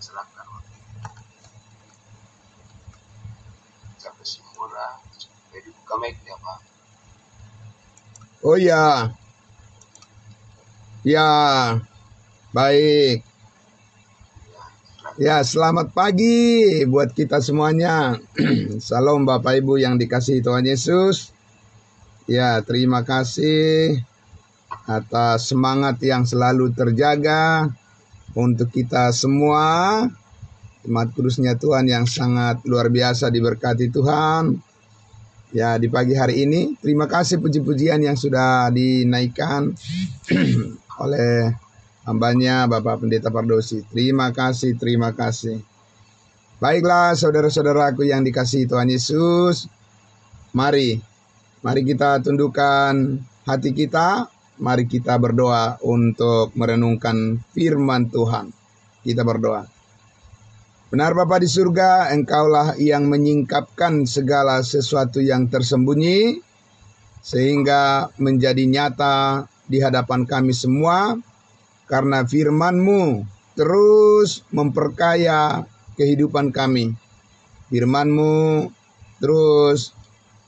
persilakan sampai Simura. Jadi buka mic ya Pak. Oh ya, ya, baik. Ya, selamat pagi buat kita semuanya. Salam Bapak Ibu yang dikasihi Tuhan Yesus. Ya, terima kasih atas semangat yang selalu terjaga untuk kita semua. Umat kudusnya Tuhan yang sangat luar biasa diberkati Tuhan. Ya, di pagi hari ini terima kasih puji-pujian yang sudah dinaikkan oleh hambanya Bapak Pendeta Pardosi. Terima kasih, terima kasih. Baiklah saudara-saudaraku yang dikasihi Tuhan Yesus. Mari kita tundukkan hati kita. Mari kita berdoa untuk merenungkan firman Tuhan. Kita berdoa. Benar Bapa di surga, Engkaulah yang menyingkapkan segala sesuatu yang tersembunyi, sehingga menjadi nyata di hadapan kami semua, karena firman-Mu terus memperkaya kehidupan kami. Firman-Mu terus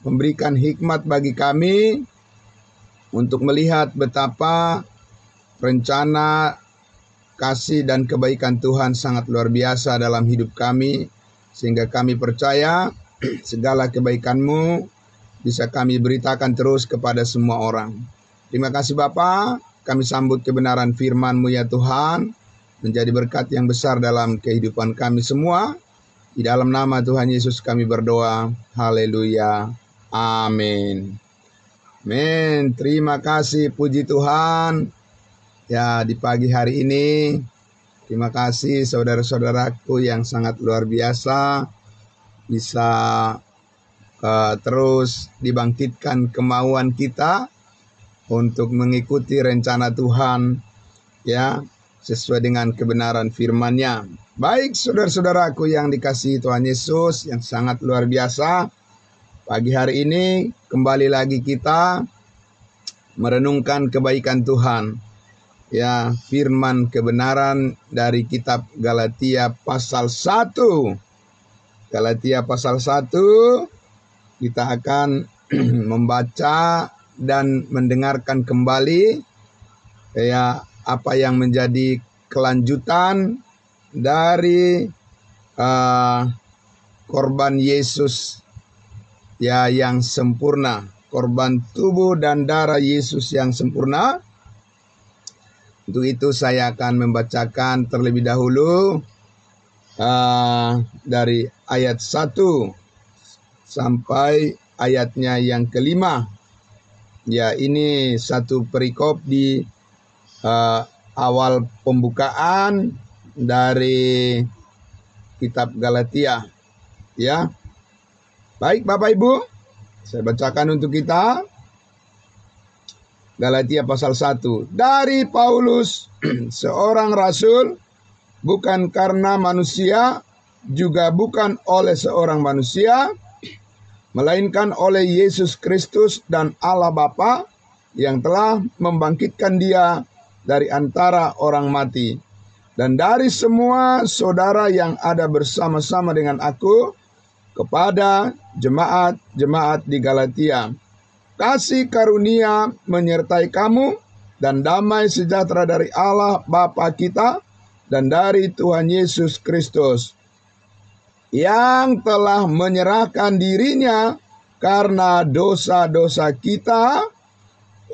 memberikan hikmat bagi kami, untuk melihat betapa rencana kasih dan kebaikan Tuhan sangat luar biasa dalam hidup kami, sehingga kami percaya segala kebaikan-Mu bisa kami beritakan terus kepada semua orang. Terima kasih Bapa, kami sambut kebenaran firman-Mu ya Tuhan, menjadi berkat yang besar dalam kehidupan kami semua. Di dalam nama Tuhan Yesus kami berdoa, haleluya, amin. Amin. Terima kasih, puji Tuhan. Ya, di pagi hari ini, terima kasih saudara-saudaraku yang sangat luar biasa, bisa terus dibangkitkan kemauan kita untuk mengikuti rencana Tuhan, ya, sesuai dengan kebenaran firman-Nya. Baik saudara-saudaraku yang dikasihi Tuhan Yesus yang sangat luar biasa, pagi hari ini kembali lagi kita merenungkan kebaikan Tuhan. Ya, firman kebenaran dari kitab Galatia pasal 1. Galatia pasal 1 kita akan membaca dan mendengarkan kembali ya apa yang menjadi kelanjutan dari korban Yesus ya yang sempurna, korban tubuh dan darah Yesus yang sempurna. Untuk itu saya akan membacakan terlebih dahulu dari ayat 1 sampai ayatnya yang kelima. Ya, ini satu perikop di awal pembukaan dari kitab Galatia. Ya, baik Bapak Ibu, saya bacakan untuk kita. Galatia pasal 1. Dari Paulus, seorang rasul, bukan karena manusia, juga bukan oleh seorang manusia, melainkan oleh Yesus Kristus dan Allah Bapa yang telah membangkitkan Dia dari antara orang mati. Dan dari semua saudara yang ada bersama-sama dengan aku, kepada jemaat-jemaat di Galatia. Kasih karunia menyertai kamu dan damai sejahtera dari Allah Bapa kita dan dari Tuhan Yesus Kristus, yang telah menyerahkan dirinya karena dosa-dosa kita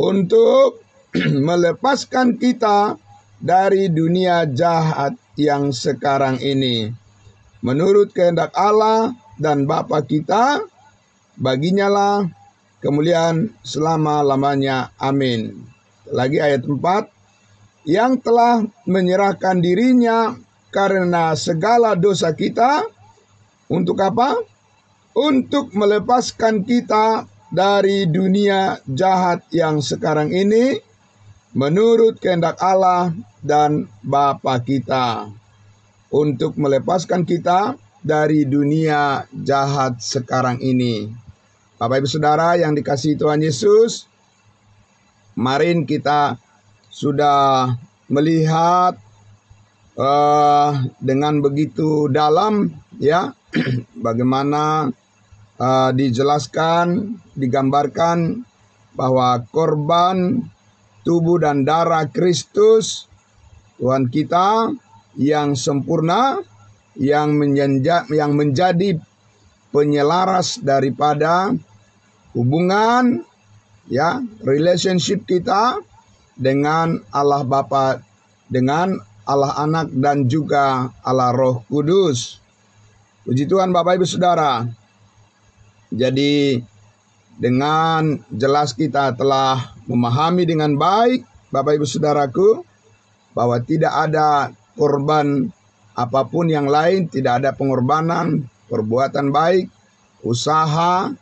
untuk melepaskan kita dari dunia jahat yang sekarang ini, menurut kehendak Allah dan Bapa kita. Baginya lah kemuliaan selama-lamanya. Amin. Lagi ayat 4. Yang telah menyerahkan dirinya karena segala dosa kita. Untuk apa? Untuk melepaskan kita dari dunia jahat yang sekarang ini, menurut kehendak Allah dan Bapa kita. Untuk melepaskan kita dari dunia jahat sekarang ini. Bapak Ibu Saudara yang dikasihi Tuhan Yesus, kemarin kita sudah melihat dengan begitu dalam, ya. Bagaimana dijelaskan, digambarkan bahwa korban tubuh dan darah Kristus Tuhan kita yang sempurna, yang menjadi penyelaras daripada hubungan, ya, relationship kita dengan Allah Bapa, dengan Allah Anak, dan juga Allah Roh Kudus. Puji Tuhan Bapak Ibu Saudara. Jadi dengan jelas kita telah memahami dengan baik, Bapak Ibu Saudaraku, bahwa tidak ada korban apapun yang lain, tidak ada pengorbanan, perbuatan baik, usaha,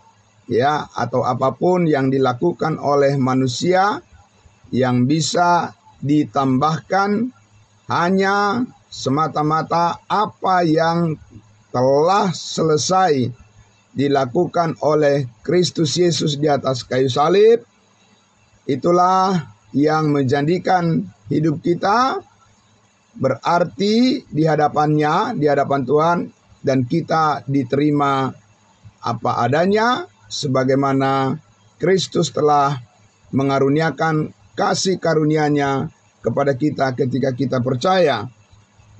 ya, atau apapun yang dilakukan oleh manusia yang bisa ditambahkan hanya semata-mata apa yang telah selesai dilakukan oleh Kristus Yesus di atas kayu salib. Itulah yang menjadikan hidup kita berarti di hadapannya, di hadapan Tuhan, dan kita diterima apa adanya sebagaimana Kristus telah mengaruniakan kasih karunia-Nya kepada kita ketika kita percaya.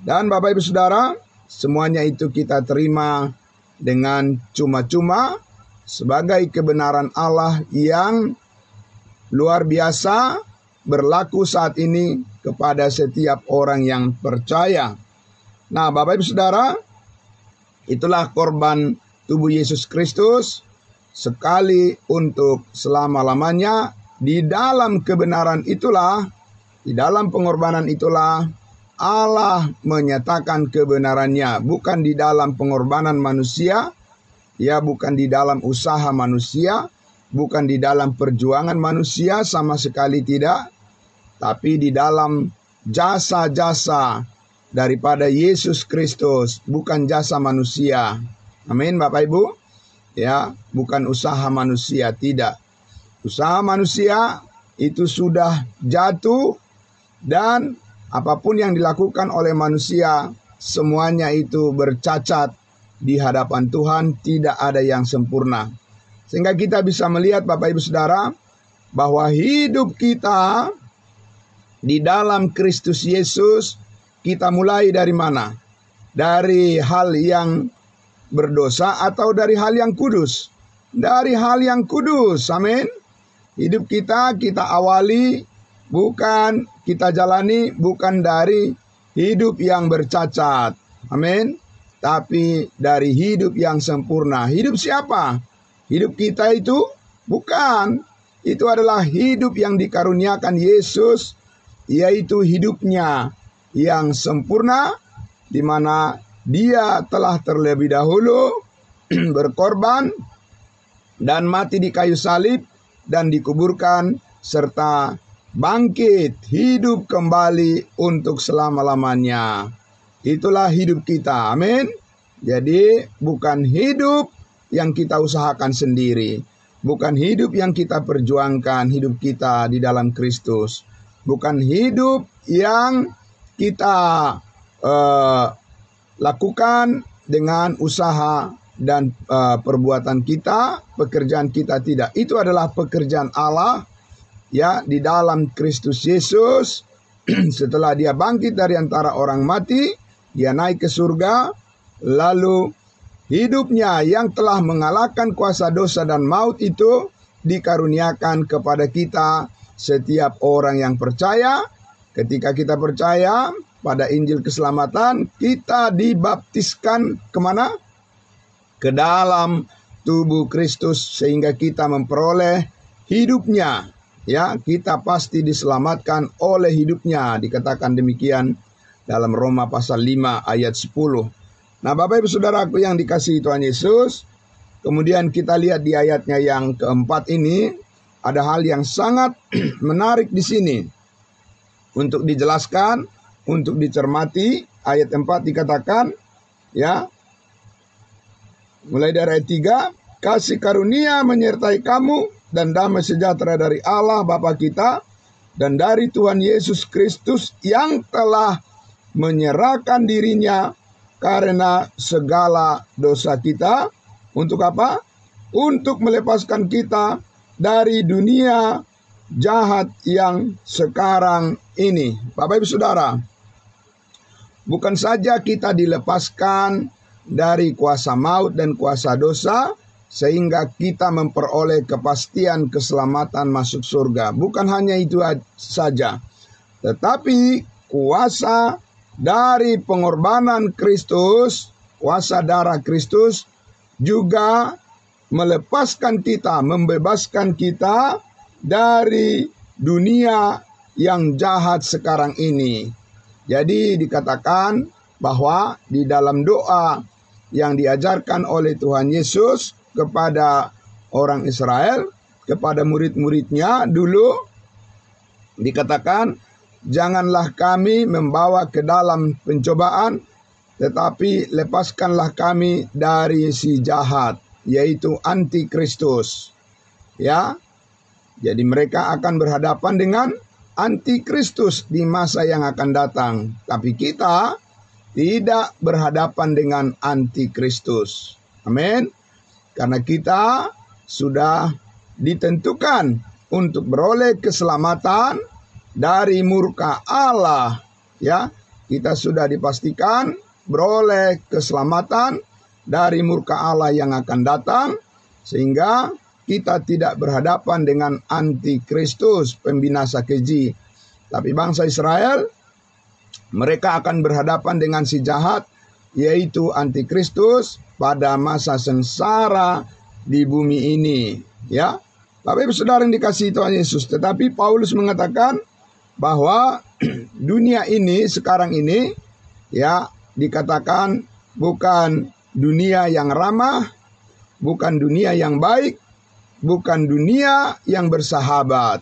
Dan Bapak Ibu Saudara, semuanya itu kita terima dengan cuma-cuma sebagai kebenaran Allah yang luar biasa berlaku saat ini kepada setiap orang yang percaya. Nah, Bapak Ibu Saudara, itulah korban tubuh Yesus Kristus sekali untuk selama-lamanya. Di dalam kebenaran itulah, di dalam pengorbanan itulah Allah menyatakan kebenarannya, bukan di dalam pengorbanan manusia, ya, bukan di dalam usaha manusia, bukan di dalam perjuangan manusia, sama sekali tidak, tapi di dalam jasa-jasa daripada Yesus Kristus, bukan jasa manusia. Amin Bapak Ibu. Ya, bukan usaha manusia, tidak. Usaha manusia itu sudah jatuh, dan apapun yang dilakukan oleh manusia, semuanya itu bercacat di hadapan Tuhan, tidak ada yang sempurna. Sehingga kita bisa melihat Bapak Ibu Saudara, bahwa hidup kita di dalam Kristus Yesus, kita mulai dari mana? Dari hal yang berdosa atau dari hal yang kudus? Dari hal yang kudus, amin. Hidup kita awali, bukan kita jalani, bukan dari hidup yang bercacat, amin, tapi dari hidup yang sempurna. Hidup siapa? Hidup kita itu bukan. Itu adalah hidup yang dikaruniakan Yesus, yaitu hidupnya yang sempurna, di mana Dia telah terlebih dahulu berkorban dan mati di kayu salib dan dikuburkan serta bangkit hidup kembali untuk selama-lamanya. Itulah hidup kita, amin. Jadi bukan hidup yang kita usahakan sendiri, bukan hidup yang kita perjuangkan, hidup kita di dalam Kristus, bukan hidup yang kita lakukan dengan usaha dan perbuatan kita, pekerjaan kita, tidak. Itu adalah pekerjaan Allah, ya, di dalam Kristus Yesus. Setelah Dia bangkit dari antara orang mati, Dia naik ke surga, lalu hidupnya yang telah mengalahkan kuasa dosa dan maut itu dikaruniakan kepada kita, setiap orang yang percaya. Ketika kita percaya pada Injil keselamatan, kita dibaptiskan kemana? Ke dalam tubuh Kristus, sehingga kita memperoleh hidupnya. Ya, kita pasti diselamatkan oleh hidupnya, dikatakan demikian dalam Roma pasal 5 ayat 10. Nah, Bapak Ibu Saudaraku yang dikasihi Tuhan Yesus, kemudian kita lihat di ayatnya yang keempat ini, ada hal yang sangat menarik di sini untuk dijelaskan, untuk dicermati. Ayat 4 dikatakan, ya, mulai dari ayat 3, kasih karunia menyertai kamu dan damai sejahtera dari Allah Bapa kita dan dari Tuhan Yesus Kristus yang telah menyerahkan dirinya karena segala dosa kita. Untuk apa? Untuk melepaskan kita dari dunia jahat yang sekarang ini. Bapak Ibu Saudara, bukan saja kita dilepaskan dari kuasa maut dan kuasa dosa, sehingga kita memperoleh kepastian keselamatan masuk surga. Bukan hanya itu saja, tetapi kuasa dari pengorbanan Kristus, kuasa darah Kristus juga melepaskan kita, membebaskan kita dari dunia yang jahat sekarang ini. Jadi dikatakan bahwa di dalam doa yang diajarkan oleh Tuhan Yesus kepada orang Israel, kepada murid-muridnya dulu, dikatakan, janganlah kami membawa ke dalam pencobaan, tetapi lepaskanlah kami dari si jahat, yaitu antikristus. Ya, jadi mereka akan berhadapan dengan antikristus di masa yang akan datang. Tapi kita tidak berhadapan dengan antikristus. Amin. Karena kita sudah ditentukan untuk beroleh keselamatan dari murka Allah. Ya, kita sudah dipastikan beroleh keselamatan dari murka Allah yang akan datang, sehingga kita tidak berhadapan dengan antikristus, pembinasa keji. Tapi bangsa Israel, mereka akan berhadapan dengan si jahat, yaitu antikristus pada masa sengsara di bumi ini. Ya, Bapak Ibu Saudara yang dikasihi Tuhan Yesus. Tetapi Paulus mengatakan bahwa dunia ini sekarang ini, ya, dikatakan bukan dunia yang ramah, bukan dunia yang baik, bukan dunia yang bersahabat.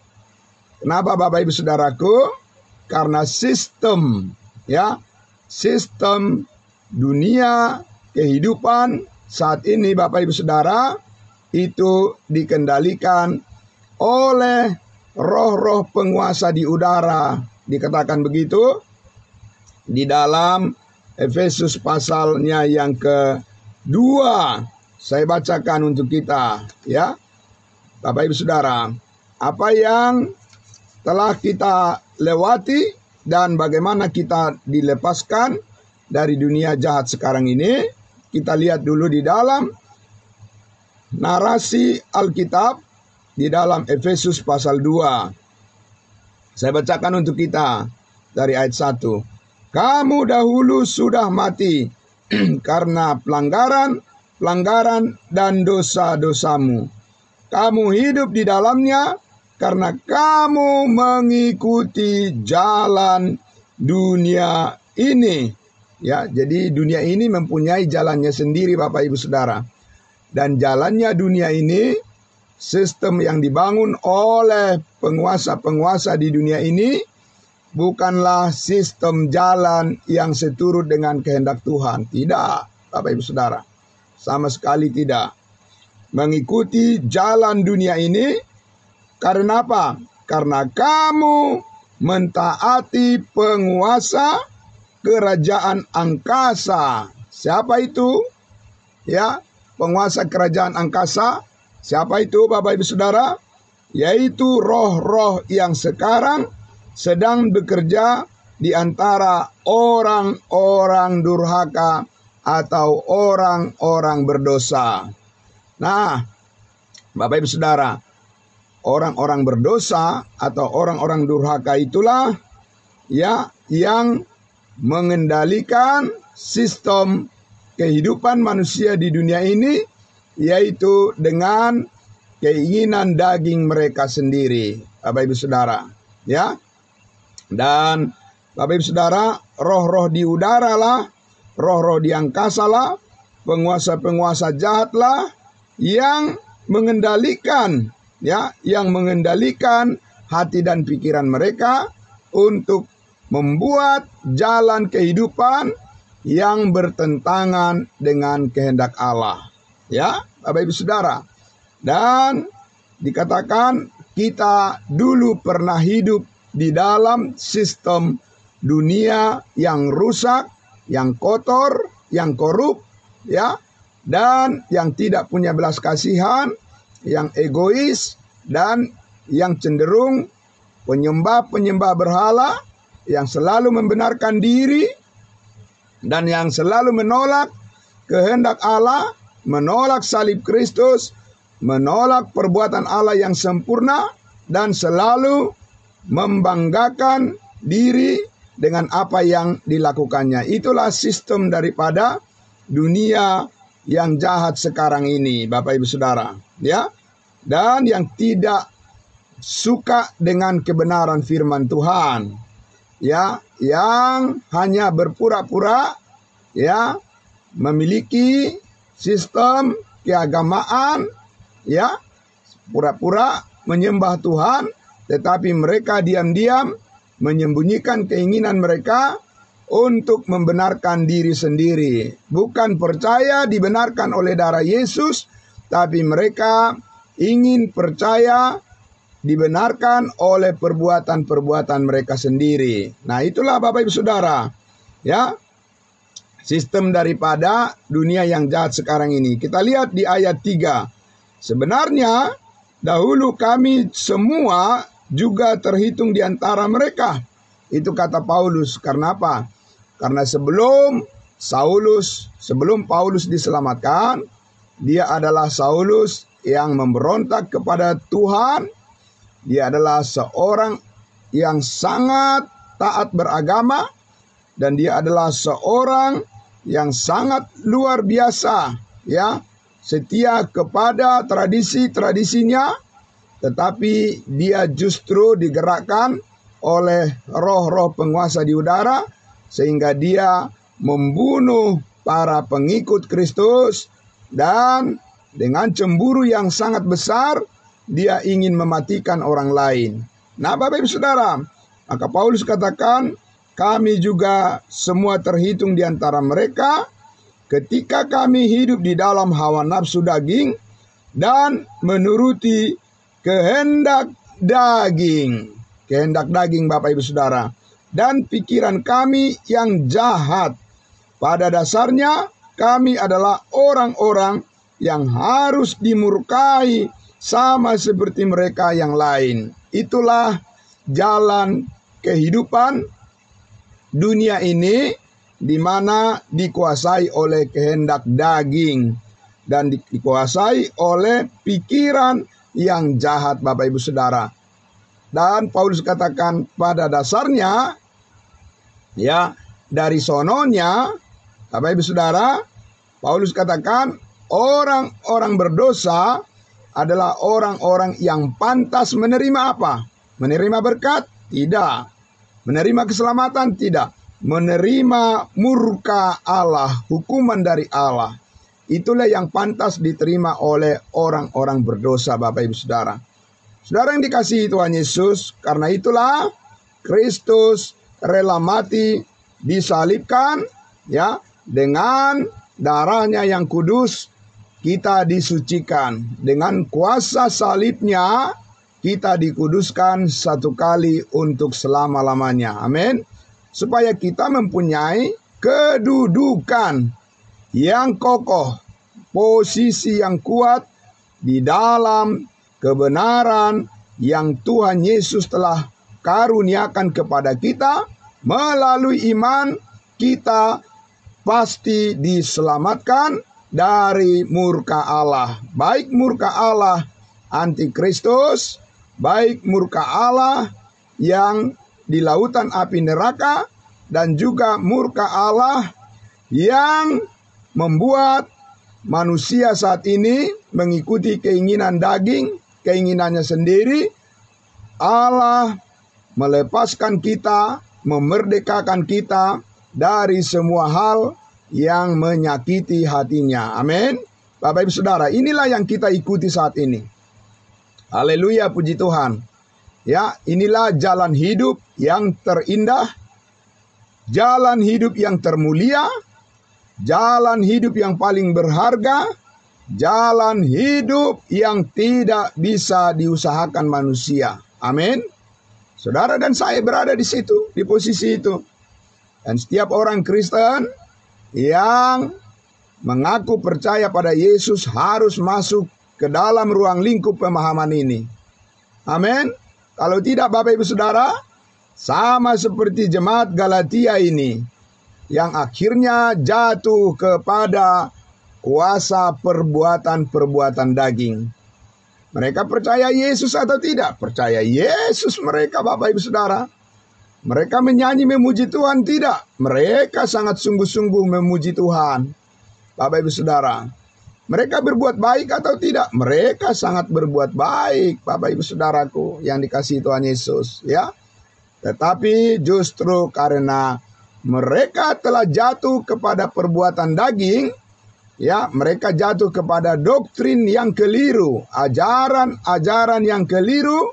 Kenapa Bapak Ibu Saudaraku? Karena sistem, ya, sistem dunia kehidupan saat ini Bapak Ibu Saudara itu dikendalikan oleh roh-roh penguasa di udara. Dikatakan begitu di dalam Efesus pasalnya yang kedua. Saya bacakan untuk kita, ya. Bapak Ibu Saudara, apa yang telah kita lewati dan bagaimana kita dilepaskan dari dunia jahat sekarang ini, kita lihat dulu di dalam narasi Alkitab di dalam Efesus pasal 2. Saya bacakan untuk kita dari ayat 1. Kamu dahulu sudah mati karena pelanggaran dan dosa-dosamu. Kamu hidup di dalamnya karena kamu mengikuti jalan dunia ini. Ya, jadi dunia ini mempunyai jalannya sendiri Bapak Ibu Saudara. Dan jalannya dunia ini, sistem yang dibangun oleh penguasa-penguasa di dunia ini, bukanlah sistem jalan yang seturut dengan kehendak Tuhan. Tidak, Bapak Ibu Saudara. Sama sekali tidak. Mengikuti jalan dunia ini, karena apa? Karena kamu mentaati penguasa kerajaan angkasa. Siapa itu? Ya, penguasa kerajaan angkasa. Siapa itu Bapak Ibu Saudara? Yaitu roh-roh yang sekarang sedang bekerja di antara orang-orang durhaka atau orang-orang berdosa. Nah, Bapak Ibu Saudara, orang-orang berdosa atau orang-orang durhaka itulah ya yang mengendalikan sistem kehidupan manusia di dunia ini, yaitu dengan keinginan daging mereka sendiri, Bapak Ibu Saudara, ya. Dan Bapak Ibu Saudara, roh-roh di udara lah, roh-roh di angkasa lah, penguasa-penguasa jahat lah yang mengendalikan, ya, yang mengendalikan hati dan pikiran mereka untuk membuat jalan kehidupan yang bertentangan dengan kehendak Allah. Ya, Bapak Ibu Saudara. Dan dikatakan kita dulu pernah hidup di dalam sistem dunia yang rusak, yang kotor, yang korup, ya, dan yang tidak punya belas kasihan, yang egois, dan yang cenderung penyembah-penyembah berhala, yang selalu membenarkan diri, dan yang selalu menolak kehendak Allah, menolak salib Kristus, menolak perbuatan Allah yang sempurna, dan selalu membanggakan diri dengan apa yang dilakukannya. Itulah sistem daripada dunia yang jahat sekarang ini, Bapak Ibu Saudara, ya. Dan yang tidak suka dengan kebenaran firman Tuhan, ya, yang hanya berpura-pura, ya, memiliki sistem keagamaan, ya, pura-pura menyembah Tuhan, tetapi mereka diam-diam menyembunyikan keinginan mereka untuk membenarkan diri sendiri. Bukan percaya dibenarkan oleh darah Yesus, tapi mereka ingin percaya dibenarkan oleh perbuatan-perbuatan mereka sendiri. Nah, itulah Bapak Ibu Saudara, ya, sistem daripada dunia yang jahat sekarang ini. Kita lihat di ayat 3. Sebenarnya dahulu kami semua juga terhitung di antara mereka. Itu kata Paulus. Karena apa? Karena sebelum Paulus diselamatkan, dia adalah Saulus yang memberontak kepada Tuhan. Dia adalah seorang yang sangat taat beragama, dan dia adalah seorang yang sangat luar biasa, ya, setia kepada tradisi-tradisinya, tetapi dia justru digerakkan oleh roh-roh penguasa di udara, sehingga dia membunuh para pengikut Kristus, dan dengan cemburu yang sangat besar, dia ingin mematikan orang lain. Nah, Bapak Ibu Saudara, maka Paulus katakan, kami juga semua terhitung di antara mereka ketika kami hidup di dalam hawa nafsu daging dan menuruti kehendak daging. Kehendak daging, Bapak Ibu Saudara. Dan pikiran kami yang jahat. Pada dasarnya kami adalah orang-orang yang harus dimurkai sama seperti mereka yang lain. Itulah jalan kehidupan dunia ini, di mana dikuasai oleh kehendak daging dan dikuasai oleh pikiran yang jahat, Bapak Ibu Saudara. Dan Paulus katakan pada dasarnya, ya, dari sononya, Bapak Ibu Saudara, Paulus katakan orang-orang berdosa adalah orang-orang yang pantas menerima apa? Menerima berkat? Tidak. Menerima keselamatan? Tidak. Menerima murka Allah, hukuman dari Allah. Itulah yang pantas diterima oleh orang-orang berdosa, Bapak Ibu Saudara. Saudara yang dikasihi Tuhan Yesus, karena itulah Kristus rela mati, disalibkan, ya, dengan darahnya yang kudus kita disucikan. Dengan kuasa salibnya kita dikuduskan satu kali untuk selama-lamanya. Amin. Supaya kita mempunyai kedudukan yang kokoh, posisi yang kuat di dalam kebenaran yang Tuhan Yesus telah karuniakan kepada kita. Melalui iman kita pasti diselamatkan dari murka Allah. Baik murka Allah antikristus, baik murka Allah yang di lautan api neraka, dan juga murka Allah yang membuat manusia saat ini mengikuti keinginan daging, keinginannya sendiri. Allah melepaskan kita, memerdekakan kita dari semua hal yang menyakiti hatinya. Amin. Bapak Ibu Saudara, inilah yang kita ikuti saat ini. Haleluya, puji Tuhan. Ya, inilah jalan hidup yang terindah, jalan hidup yang termulia, jalan hidup yang paling berharga, jalan hidup yang tidak bisa diusahakan manusia. Amin. Saudara dan saya berada di situ, di posisi itu. Dan setiap orang Kristen yang mengaku percaya pada Yesus harus masuk ke dalam ruang lingkup pemahaman ini. Amin. Kalau tidak, Bapak Ibu Saudara, sama seperti jemaat Galatia ini yang akhirnya jatuh kepada kuasa perbuatan-perbuatan daging. Mereka percaya Yesus atau tidak? Percaya Yesus mereka, Bapak Ibu Saudara. Mereka menyanyi memuji Tuhan? Tidak. Mereka sangat sungguh-sungguh memuji Tuhan, Bapak Ibu Saudara. Mereka berbuat baik atau tidak? Mereka sangat berbuat baik, Bapak Ibu Saudaraku yang dikasihi Tuhan Yesus, ya. Tetapi justru karena mereka telah jatuh kepada perbuatan daging, ya, mereka jatuh kepada doktrin yang keliru, ajaran-ajaran yang keliru,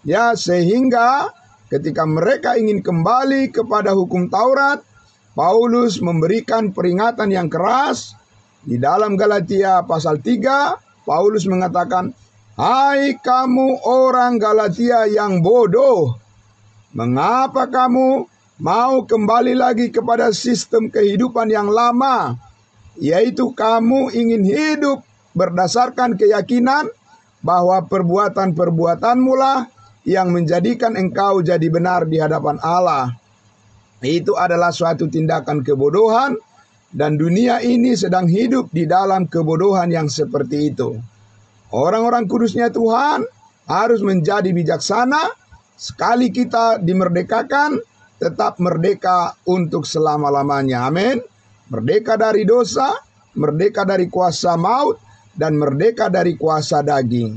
ya, sehingga ketika mereka ingin kembali kepada hukum Taurat, Paulus memberikan peringatan yang keras. Di dalam Galatia pasal 3, Paulus mengatakan, "Hai kamu orang Galatia yang bodoh, mengapa kamu mau kembali lagi kepada sistem kehidupan yang lama, yaitu kamu ingin hidup berdasarkan keyakinan bahwa perbuatan-perbuatanmu lah yang menjadikan engkau jadi benar di hadapan Allah." Itu adalah suatu tindakan kebodohan, dan dunia ini sedang hidup di dalam kebodohan yang seperti itu. Orang-orang kudusnya Tuhan harus menjadi bijaksana. Sekali kita dimerdekakan, tetap merdeka untuk selama-lamanya. Amin. Merdeka dari dosa, merdeka dari kuasa maut, dan merdeka dari kuasa daging.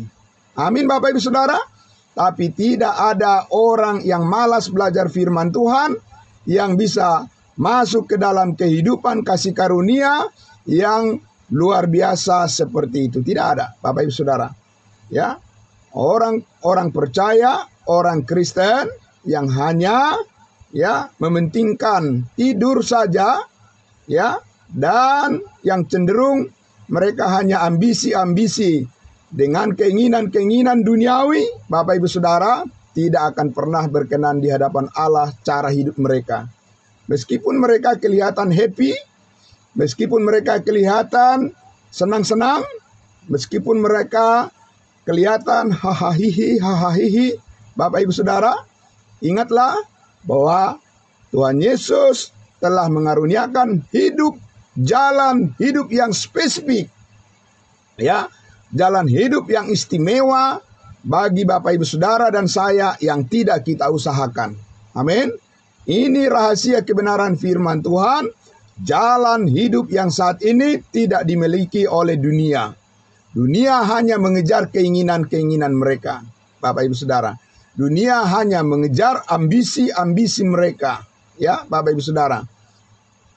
Amin, Bapak Ibu Saudara. Tapi tidak ada orang yang malas belajar firman Tuhan yang bisa masuk ke dalam kehidupan kasih karunia yang luar biasa seperti itu. Tidak ada, Bapak Ibu Saudara. Ya, orang percaya, orang Kristen yang hanya, ya, mementingkan tidur saja, ya, dan yang cenderung mereka hanya ambisi-ambisi dengan keinginan-keinginan duniawi, Bapak Ibu Saudara, tidak akan pernah berkenan di hadapan Allah cara hidup mereka. Meskipun mereka kelihatan happy, meskipun mereka kelihatan senang-senang, meskipun mereka kelihatan hahaha, Bapak Ibu Saudara, ingatlah bahwa Tuhan Yesus telah mengaruniakan jalan hidup yang spesifik, ya, jalan hidup yang istimewa bagi Bapak Ibu Saudara dan saya yang tidak kita usahakan. Amin. Ini rahasia kebenaran firman Tuhan. Jalan hidup yang saat ini tidak dimiliki oleh dunia. Dunia hanya mengejar keinginan-keinginan mereka, Bapak Ibu Saudara. Dunia hanya mengejar ambisi-ambisi mereka, ya, Bapak Ibu Saudara,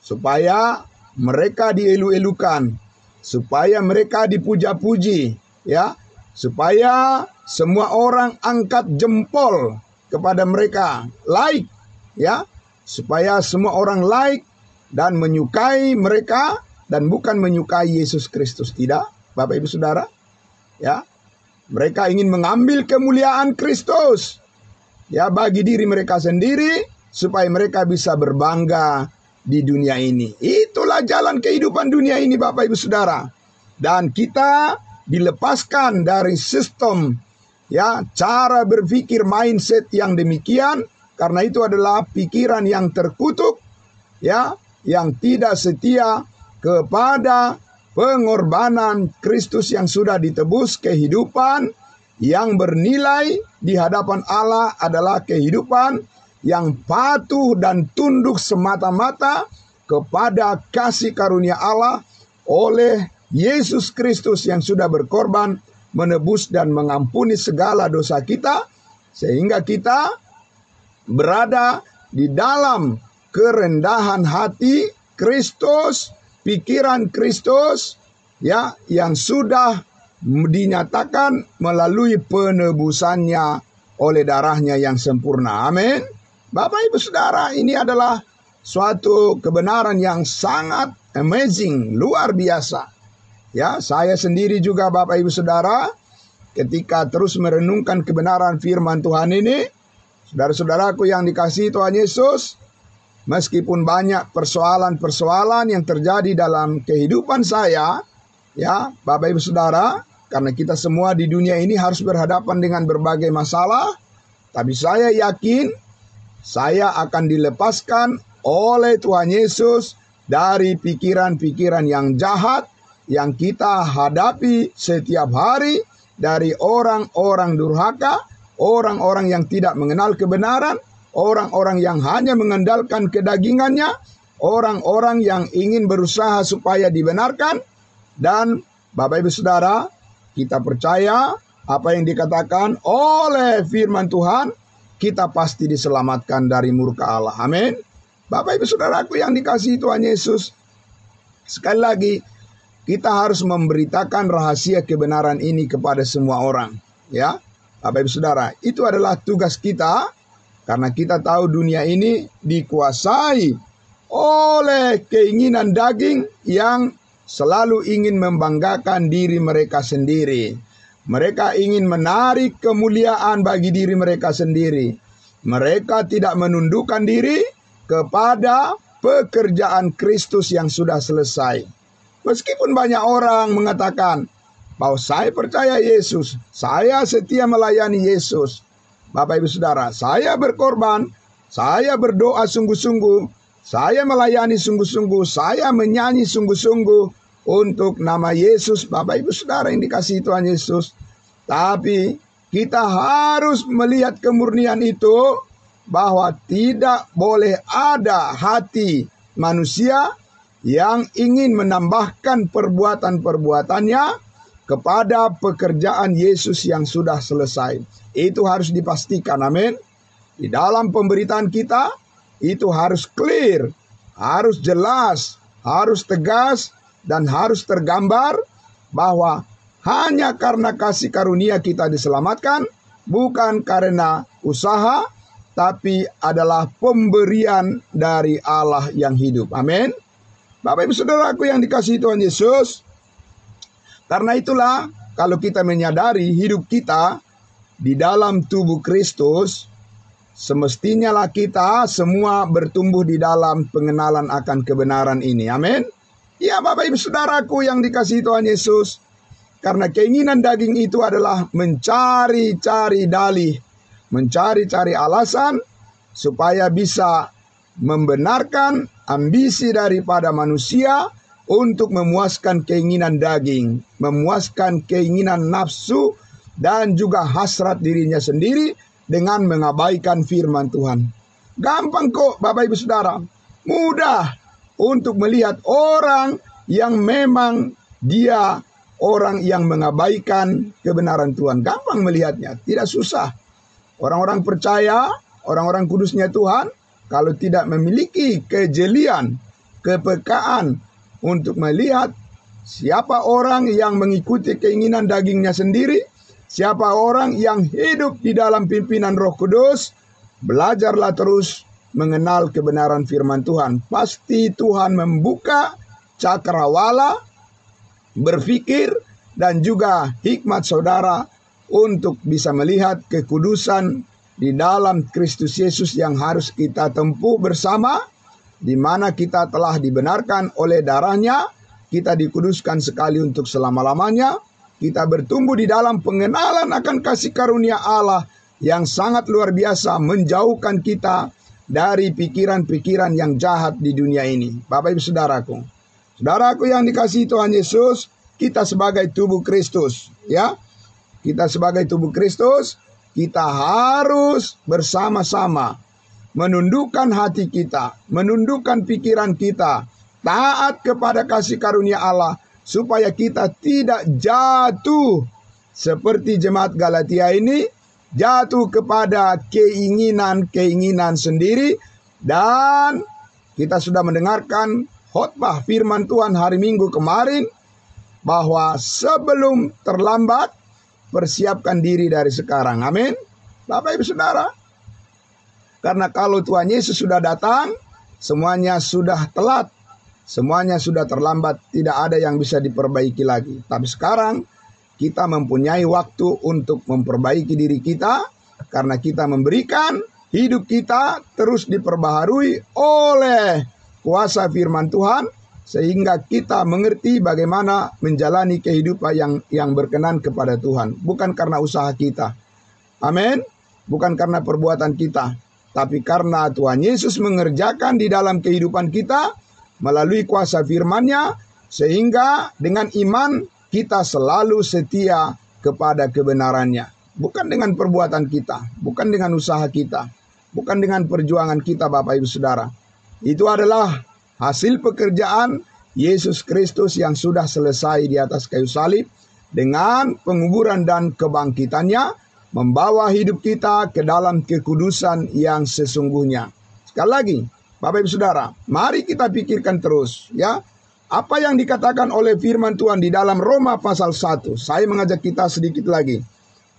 supaya mereka dielu-elukan, supaya mereka dipuja-puji, ya, supaya semua orang angkat jempol kepada mereka, like, ya, supaya semua orang like dan menyukai mereka dan bukan menyukai Yesus Kristus. Tidak, Bapak Ibu Saudara, ya. Mereka ingin mengambil kemuliaan Kristus, ya, bagi diri mereka sendiri supaya mereka bisa berbangga di dunia ini. Itulah jalan kehidupan dunia ini, Bapak Ibu Saudara. Dan kita dilepaskan dari sistem, ya, cara berpikir mindset yang demikian, karena itu adalah pikiran yang terkutuk, ya, yang tidak setia kepada pengorbanan Kristus yang sudah ditebus. Kehidupan yang bernilai di hadapan Allah adalah kehidupan yang patuh dan tunduk semata-mata kepada kasih karunia Allah oleh Yesus Kristus yang sudah berkorban menebus dan mengampuni segala dosa kita, sehingga kita berada di dalam kerendahan hati Kristus, pikiran Kristus, ya, yang sudah dinyatakan melalui penebusannya oleh darahnya yang sempurna. Amin. Bapak Ibu Saudara, ini adalah suatu kebenaran yang sangat amazing, luar biasa. Ya, saya sendiri juga, Bapak Ibu Saudara, ketika terus merenungkan kebenaran firman Tuhan ini, saudara-saudaraku yang dikasihi Tuhan Yesus, Meskipun banyak persoalan-persoalan yang terjadi dalam kehidupan saya, ya Bapak Ibu Saudara, karena kita semua di dunia ini harus berhadapan dengan berbagai masalah, tapi saya yakin saya akan dilepaskan oleh Tuhan Yesus dari pikiran-pikiran yang jahat yang kita hadapi setiap hari, dari orang-orang durhaka, orang-orang yang tidak mengenal kebenaran, orang-orang yang hanya mengandalkan kedagingannya, orang-orang yang ingin berusaha supaya dibenarkan. Dan Bapak Ibu Saudara, kita percaya apa yang dikatakan oleh firman Tuhan, kita pasti diselamatkan dari murka Allah. Amin. Bapak Ibu Saudaraku yang dikasihi Tuhan Yesus, sekali lagi kita harus memberitakan rahasia kebenaran ini kepada semua orang. Ya, Bapak Ibu Saudara, itu adalah tugas kita. Karena kita tahu dunia ini dikuasai oleh keinginan daging yang selalu ingin membanggakan diri mereka sendiri. Mereka ingin menarik kemuliaan bagi diri mereka sendiri. Mereka tidak menundukkan diri kepada pekerjaan Kristus yang sudah selesai. Meskipun banyak orang mengatakan bahwa saya percaya Yesus, saya setia melayani Yesus. Bapak Ibu Saudara, saya berkorban, saya berdoa sungguh-sungguh, saya melayani sungguh-sungguh, saya menyanyi sungguh-sungguh untuk nama Yesus. Bapak Ibu Saudara yang dikasihi Tuhan Yesus. Tapi kita harus melihat kemurnian itu, bahwa tidak boleh ada hati manusia yang ingin menambahkan perbuatan-perbuatannya kepada pekerjaan Yesus yang sudah selesai. Itu harus dipastikan, amin. Di dalam pemberitaan kita, itu harus clear, harus jelas, harus tegas, dan harus tergambar bahwa hanya karena kasih karunia kita diselamatkan, bukan karena usaha, tapi adalah pemberian dari Allah yang hidup, amin. Bapak Ibu Saudaraku yang dikasihi Tuhan Yesus, karena itulah kalau kita menyadari hidup kita di dalam tubuh Kristus, semestinya lah kita semua bertumbuh di dalam pengenalan akan kebenaran ini. Amin. Ya Bapak Ibu Saudaraku yang dikasihi Tuhan Yesus, karena keinginan daging itu adalah mencari-cari dalih, mencari-cari alasan supaya bisa membenarkan ambisi daripada manusia untuk memuaskan keinginan daging, memuaskan keinginan nafsu, dan juga hasrat dirinya sendiri dengan mengabaikan firman Tuhan. Gampang kok Bapak Ibu Saudara, mudah untuk melihat orang yang memang dia orang yang mengabaikan kebenaran Tuhan. Gampang melihatnya, tidak susah. Orang-orang percaya, orang-orang kudusnya Tuhan, kalau tidak memiliki kejelian, kepekaan untuk melihat siapa orang yang mengikuti keinginan dagingnya sendiri, siapa orang yang hidup di dalam pimpinan Roh Kudus, belajarlah terus mengenal kebenaran firman Tuhan. Pasti Tuhan membuka cakrawala berpikir dan juga hikmat saudara untuk bisa melihat kekudusan di dalam Kristus Yesus yang harus kita tempuh bersama, di mana kita telah dibenarkan oleh darahnya, kita dikuduskan sekali untuk selama-lamanya. Kita bertumbuh di dalam pengenalan akan kasih karunia Allah yang sangat luar biasa, menjauhkan kita dari pikiran-pikiran yang jahat di dunia ini. Bapak Ibu Saudaraku, saudaraku yang dikasihi Tuhan Yesus, kita sebagai tubuh Kristus, ya, kita sebagai tubuh Kristus, kita harus bersama-sama menundukkan hati kita, menundukkan pikiran kita, taat kepada kasih karunia Allah, supaya kita tidak jatuh seperti jemaat Galatia ini, jatuh kepada keinginan-keinginan sendiri. Dan kita sudah mendengarkan khotbah firman Tuhan hari Minggu kemarin, bahwa sebelum terlambat, persiapkan diri dari sekarang. Amin. Bapak Ibu Saudara, karena kalau Tuhan Yesus sudah datang, semuanya sudah telat, semuanya sudah terlambat, tidak ada yang bisa diperbaiki lagi. Tapi sekarang kita mempunyai waktu untuk memperbaiki diri kita, karena kita memberikan hidup kita terus diperbaharui oleh kuasa firman Tuhan, sehingga kita mengerti bagaimana menjalani kehidupan yang berkenan kepada Tuhan. Bukan karena usaha kita. Amin. Bukan karena perbuatan kita. Tapi karena Tuhan Yesus mengerjakan di dalam kehidupan kita melalui kuasa firman-Nya, sehingga dengan iman kita selalu setia kepada kebenarannya. Bukan dengan perbuatan kita, bukan dengan usaha kita, bukan dengan perjuangan kita, Bapak Ibu Saudara. Itu adalah hasil pekerjaan Yesus Kristus yang sudah selesai di atas kayu salib dengan penguburan dan kebangkitannya, membawa hidup kita ke dalam kekudusan yang sesungguhnya. Sekali lagi, Bapak Ibu Saudara, mari kita pikirkan terus ya, apa yang dikatakan oleh firman Tuhan di dalam Roma pasal 1. Saya mengajak kita sedikit lagi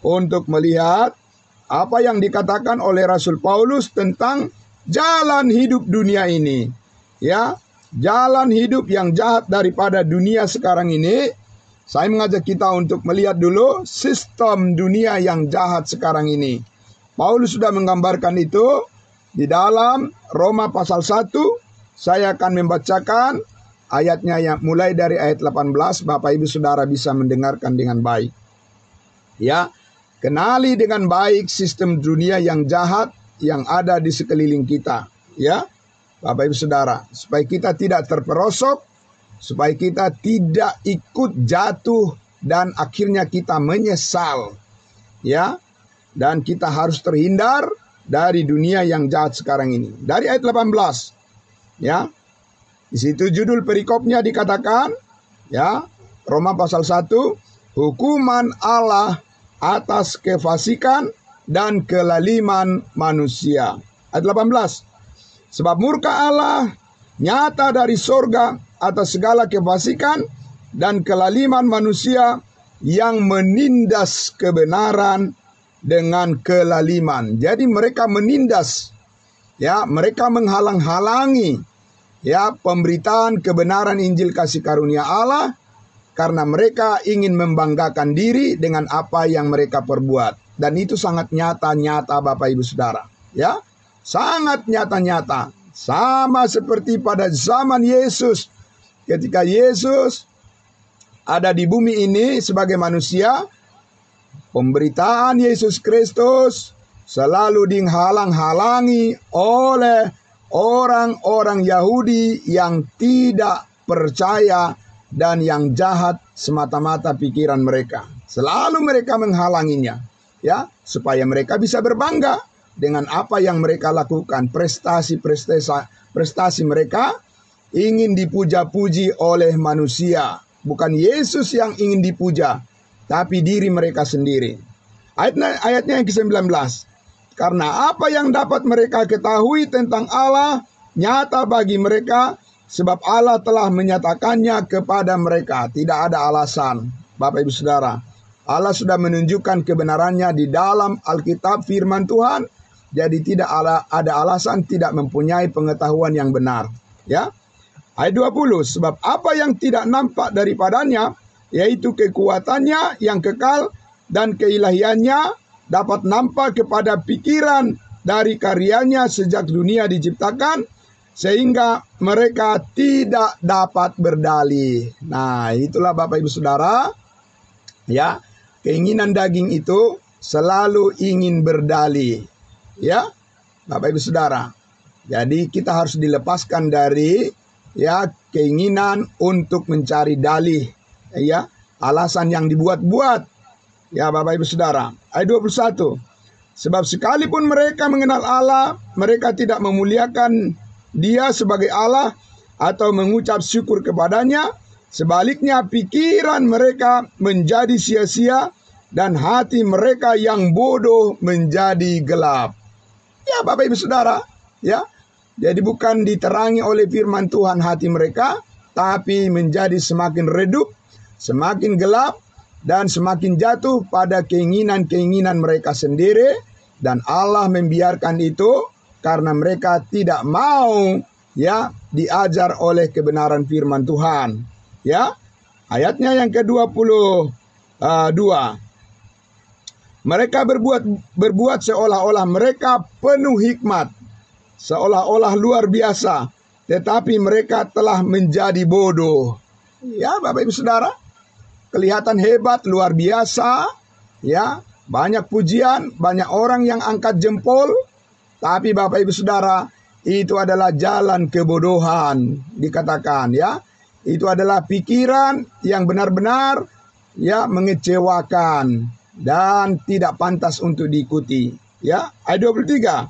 untuk melihat apa yang dikatakan oleh Rasul Paulus tentang jalan hidup dunia ini. Ya, jalan hidup yang jahat daripada dunia sekarang ini. Saya mengajak kita untuk melihat dulu sistem dunia yang jahat sekarang ini. Paulus sudah menggambarkan itu di dalam Roma pasal 1. Saya akan membacakan ayatnya yang mulai dari ayat 18. Bapak Ibu Saudara bisa mendengarkan dengan baik. Ya, kenali dengan baik sistem dunia yang jahat yang ada di sekeliling kita. Ya, Bapak Ibu Saudara, supaya kita tidak terperosok, supaya kita tidak ikut jatuh dan akhirnya kita menyesal. Ya, dan kita harus terhindar dari dunia yang jahat sekarang ini. Dari ayat 18. Ya. Di situ judul perikopnya dikatakan, ya, Roma pasal 1, hukuman Allah atas kefasikan dan kelaliman manusia. Ayat 18. Sebab murka Allah nyata dari sorga atas segala kefasikan dan kelaliman manusia yang menindas kebenaran dengan kelaliman. Jadi mereka menindas, ya, mereka menghalang-halangi, ya, pemberitaan kebenaran Injil kasih karunia Allah, karena mereka ingin membanggakan diri dengan apa yang mereka perbuat. Dan itu sangat nyata-nyata, Bapak Ibu Saudara. Ya, sangat nyata-nyata. Sama seperti pada zaman Yesus. Ketika Yesus ada di bumi ini sebagai manusia, pemberitaan Yesus Kristus selalu dihalang-halangi oleh orang-orang Yahudi yang tidak percaya dan yang jahat semata-mata pikiran mereka. Selalu mereka menghalanginya, ya, supaya mereka bisa berbangga dengan apa yang mereka lakukan. Prestasi mereka ingin dipuja-puji oleh manusia. Bukan Yesus yang ingin dipuja, tapi diri mereka sendiri. Ayatnya yang ke-19. Karena apa yang dapat mereka ketahui tentang Allah nyata bagi mereka, sebab Allah telah menyatakannya kepada mereka. Tidak ada alasan, Bapak Ibu Saudara. Allah sudah menunjukkan kebenarannya di dalam Alkitab firman Tuhan. Jadi tidak ada alasan tidak mempunyai pengetahuan yang benar. Ya. Ayat 20. Sebab apa yang tidak nampak daripadanya, yaitu kekuatannya yang kekal dan keilahiannya, dapat nampak kepada pikiran dari karyanya sejak dunia diciptakan, sehingga mereka tidak dapat berdalih. Nah, itulah Bapak Ibu Saudara, ya, keinginan daging itu selalu ingin berdalih, ya, Bapak Ibu Saudara. Jadi kita harus dilepaskan dari, ya, keinginan untuk mencari dalih, ya, alasan yang dibuat-buat. Ya, Bapak Ibu Saudara. Ayat 21. Sebab sekalipun mereka mengenal Allah, mereka tidak memuliakan Dia sebagai Allah atau mengucap syukur kepadanya. Sebaliknya pikiran mereka menjadi sia-sia dan hati mereka yang bodoh menjadi gelap. Ya, Bapak Ibu Saudara, ya. Jadi bukan diterangi oleh firman Tuhan hati mereka, tapi menjadi semakin redup, semakin gelap, dan semakin jatuh pada keinginan-keinginan mereka sendiri. Dan Allah membiarkan itu karena mereka tidak mau, ya, diajar oleh kebenaran firman Tuhan. Ya, ayatnya yang ke-22. Mereka berbuat seolah-olah mereka penuh hikmat, seolah-olah luar biasa, tetapi mereka telah menjadi bodoh. Ya, Bapak Ibu Saudara, kelihatan hebat, luar biasa, ya, banyak pujian, banyak orang yang angkat jempol, tapi Bapak Ibu Saudara, itu adalah jalan kebodohan, dikatakan, ya. Itu adalah pikiran yang benar-benar, ya, mengecewakan dan tidak pantas untuk diikuti. Ya, ayat 23.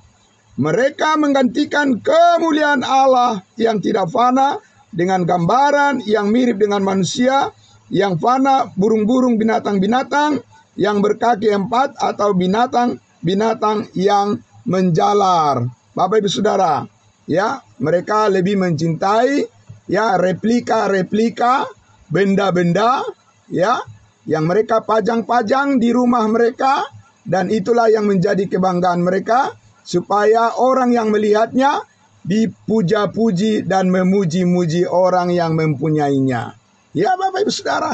Mereka menggantikan kemuliaan Allah yang tidak fana dengan gambaran yang mirip dengan manusia, yang fana, burung-burung, binatang-binatang yang berkaki 4 atau binatang-binatang yang menjalar. Bapak Ibu Saudara, ya, mereka lebih mencintai, ya, replika-replika, benda-benda, ya, yang mereka pajang-pajang di rumah mereka, dan itulah yang menjadi kebanggaan mereka, supaya orang yang melihatnya dipuja-puji dan memuji-muji orang yang mempunyainya. Ya, Bapak Ibu Saudara,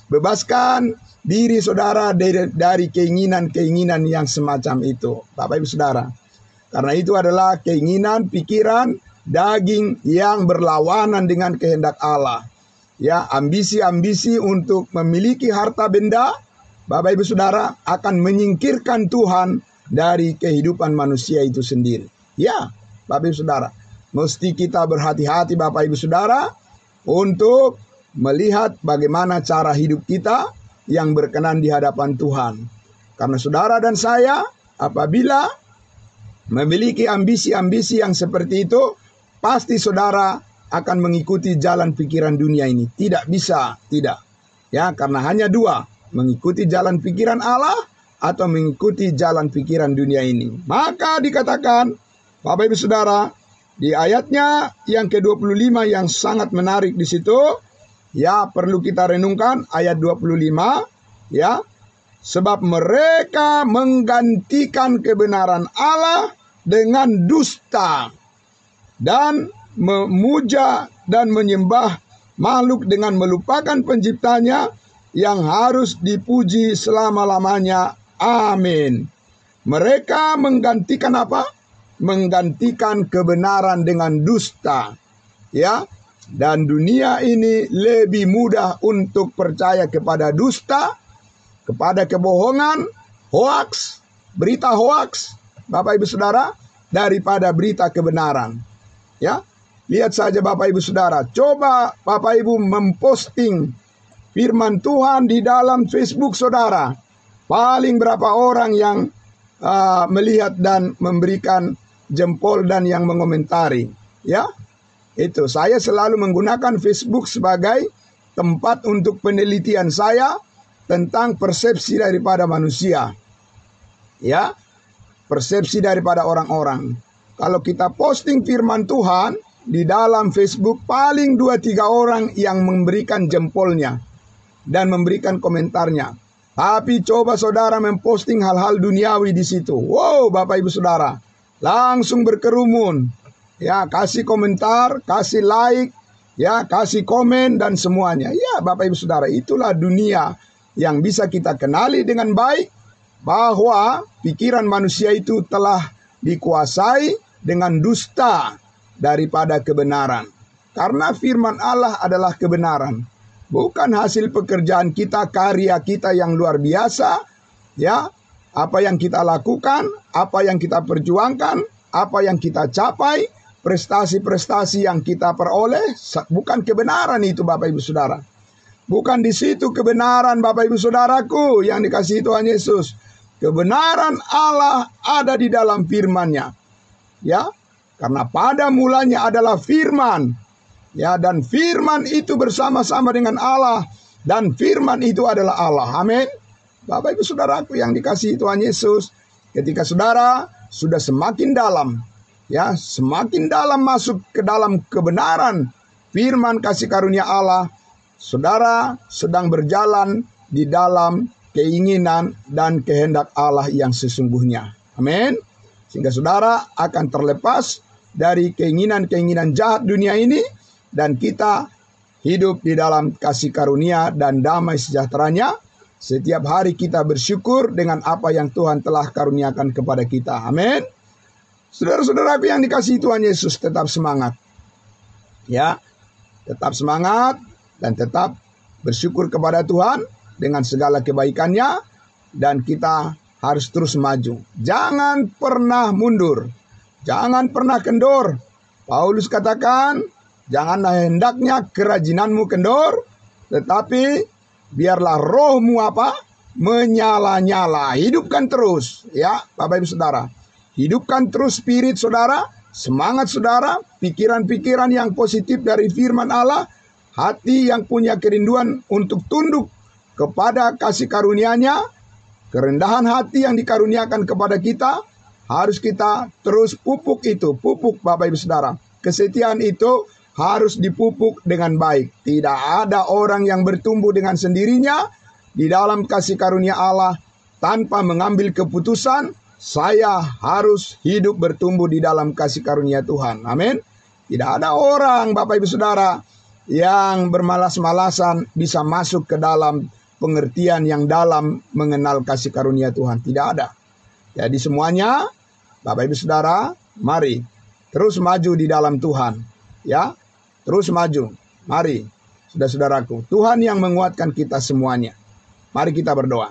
bebaskan diri saudara dari keinginan-keinginan yang semacam itu, Bapak Ibu Saudara. Karena itu adalah keinginan, pikiran, daging yang berlawanan dengan kehendak Allah. Ya, ambisi-ambisi untuk memiliki harta benda, Bapak Ibu Saudara, akan menyingkirkan Tuhan dari kehidupan manusia itu sendiri. Ya, Bapak Ibu Saudara, mesti kita berhati-hati Bapak Ibu Saudara untuk melihat bagaimana cara hidup kita yang berkenan di hadapan Tuhan. Karena saudara dan saya, apabila memiliki ambisi-ambisi yang seperti itu, pasti saudara akan mengikuti jalan pikiran dunia ini. Tidak bisa, tidak. Ya, karena hanya dua, mengikuti jalan pikiran Allah atau mengikuti jalan pikiran dunia ini. Maka dikatakan, Bapak Ibu Saudara, di ayatnya yang ke-25 yang sangat menarik di situ, ya, perlu kita renungkan ayat 25, ya. Sebab mereka menggantikan kebenaran Allah dengan dusta dan memuja dan menyembah makhluk dengan melupakan penciptanya yang harus dipuji selama-lamanya. Amin. Mereka menggantikan apa? Menggantikan kebenaran dengan dusta. Ya, dan dunia ini lebih mudah untuk percaya kepada dusta, kepada kebohongan, hoaks, berita hoaks, Bapak Ibu Saudara, daripada berita kebenaran. Ya, lihat saja Bapak Ibu Saudara, coba Bapak Ibu memposting firman Tuhan di dalam Facebook saudara. Paling berapa orang yang melihat dan memberikan jempol dan yang mengomentari. Ya, itu saya selalu menggunakan Facebook sebagai tempat untuk penelitian saya tentang persepsi daripada manusia. Ya, persepsi daripada orang-orang. Kalau kita posting firman Tuhan di dalam Facebook, paling 2-3 orang yang memberikan jempolnya dan memberikan komentarnya. Tapi coba saudara memposting hal-hal duniawi di situ. Wow, Bapak Ibu Saudara, langsung berkerumun. Ya, kasih komentar, kasih like, ya, kasih komen dan semuanya. Ya, Bapak Ibu Saudara, itulah dunia yang bisa kita kenali dengan baik, bahwa pikiran manusia itu telah dikuasai dengan dusta daripada kebenaran. Karena firman Allah adalah kebenaran. Bukan hasil pekerjaan kita, karya kita yang luar biasa. Ya, apa yang kita lakukan, apa yang kita perjuangkan, apa yang kita capai, prestasi-prestasi yang kita peroleh, bukan kebenaran itu Bapak Ibu Saudara. Bukan di situ kebenaran Bapak Ibu Saudaraku yang dikasihi Tuhan Yesus. Kebenaran Allah ada di dalam firman-Nya. Ya, karena pada mulanya adalah firman. Ya, dan firman itu bersama-sama dengan Allah, dan firman itu adalah Allah. Amin. Bapak Ibu Saudaraku yang dikasihi Tuhan Yesus, ketika saudara sudah semakin dalam, ya, semakin dalam masuk ke dalam kebenaran firman kasih karunia Allah, saudara sedang berjalan di dalam keinginan dan kehendak Allah yang sesungguhnya. Amin. Sehingga saudara akan terlepas dari keinginan-keinginan jahat dunia ini, dan kita hidup di dalam kasih karunia dan damai sejahteranya, setiap hari kita bersyukur dengan apa yang Tuhan telah karuniakan kepada kita. Amin. Saudara-saudaraku yang dikasihi Tuhan Yesus, tetap semangat. Ya, tetap semangat dan tetap bersyukur kepada Tuhan dengan segala kebaikannya, dan kita harus terus maju. Jangan pernah mundur, jangan pernah kendor. Paulus katakan, janganlah hendaknya kerajinanmu kendor, tetapi biarlah rohmu apa? Menyala-nyala. Hidupkan terus, ya Bapak Ibu Saudara. Hidupkan terus spirit saudara, semangat saudara, pikiran-pikiran yang positif dari firman Allah, hati yang punya kerinduan untuk tunduk kepada kasih karunia-Nya, kerendahan hati yang dikaruniakan kepada kita, harus kita terus pupuk itu, pupuk Bapak Ibu Saudara. Kesetiaan itu harus dipupuk dengan baik. Tidak ada orang yang bertumbuh dengan sendirinya di dalam kasih karunia Allah tanpa mengambil keputusan, saya harus hidup bertumbuh di dalam kasih karunia Tuhan. Amin. Tidak ada orang Bapak Ibu Saudara yang bermalas-malasan bisa masuk ke dalam pengertian yang dalam mengenal kasih karunia Tuhan. Tidak ada. Jadi semuanya Bapak Ibu Saudara, mari terus maju di dalam Tuhan. Ya, terus maju. Mari, saudara-saudaraku, Tuhan yang menguatkan kita semuanya. Mari kita berdoa.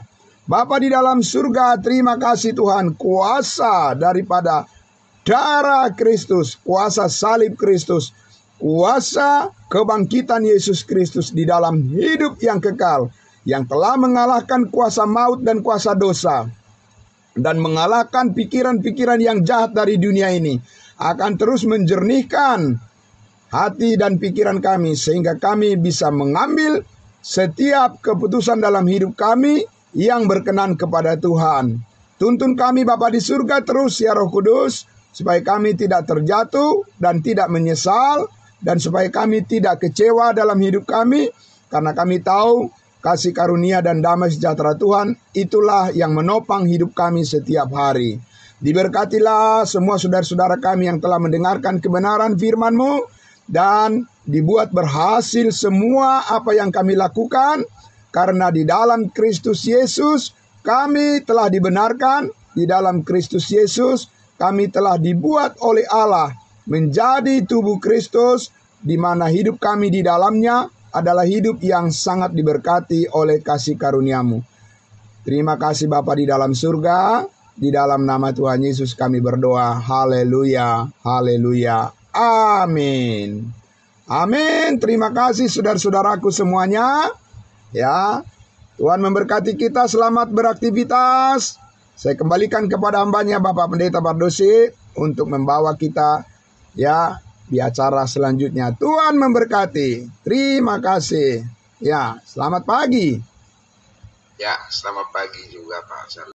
Bapa di dalam surga, terima kasih Tuhan, kuasa daripada darah Kristus, kuasa salib Kristus, kuasa kebangkitan Yesus Kristus di dalam hidup yang kekal, yang telah mengalahkan kuasa maut dan kuasa dosa, dan mengalahkan pikiran-pikiran yang jahat dari dunia ini, akan terus menjernihkan hati dan pikiran kami, sehingga kami bisa mengambil setiap keputusan dalam hidup kami yang berkenan kepada Tuhan. Tuntun kami Bapa di surga terus ya Roh Kudus, supaya kami tidak terjatuh dan tidak menyesal, dan supaya kami tidak kecewa dalam hidup kami, karena kami tahu kasih karunia dan damai sejahtera Tuhan itulah yang menopang hidup kami setiap hari. Diberkatilah semua saudara-saudara kami yang telah mendengarkan kebenaran firman-Mu, dan dibuat berhasil semua apa yang kami lakukan, karena di dalam Kristus Yesus kami telah dibenarkan, di dalam Kristus Yesus kami telah dibuat oleh Allah menjadi tubuh Kristus, di mana hidup kami di dalamnya adalah hidup yang sangat diberkati oleh kasih karunia-Mu. Terima kasih Bapa di dalam surga, di dalam nama Tuhan Yesus kami berdoa. Haleluya, haleluya, amin. Amin. Terima kasih saudara-saudaraku semuanya. Ya, Tuhan memberkati kita. Selamat beraktivitas. Saya kembalikan kepada hambanya Bapak Pendeta Pardosi untuk membawa kita ya di acara selanjutnya. Tuhan memberkati. Terima kasih. Ya, selamat pagi. Ya, selamat pagi juga Pak.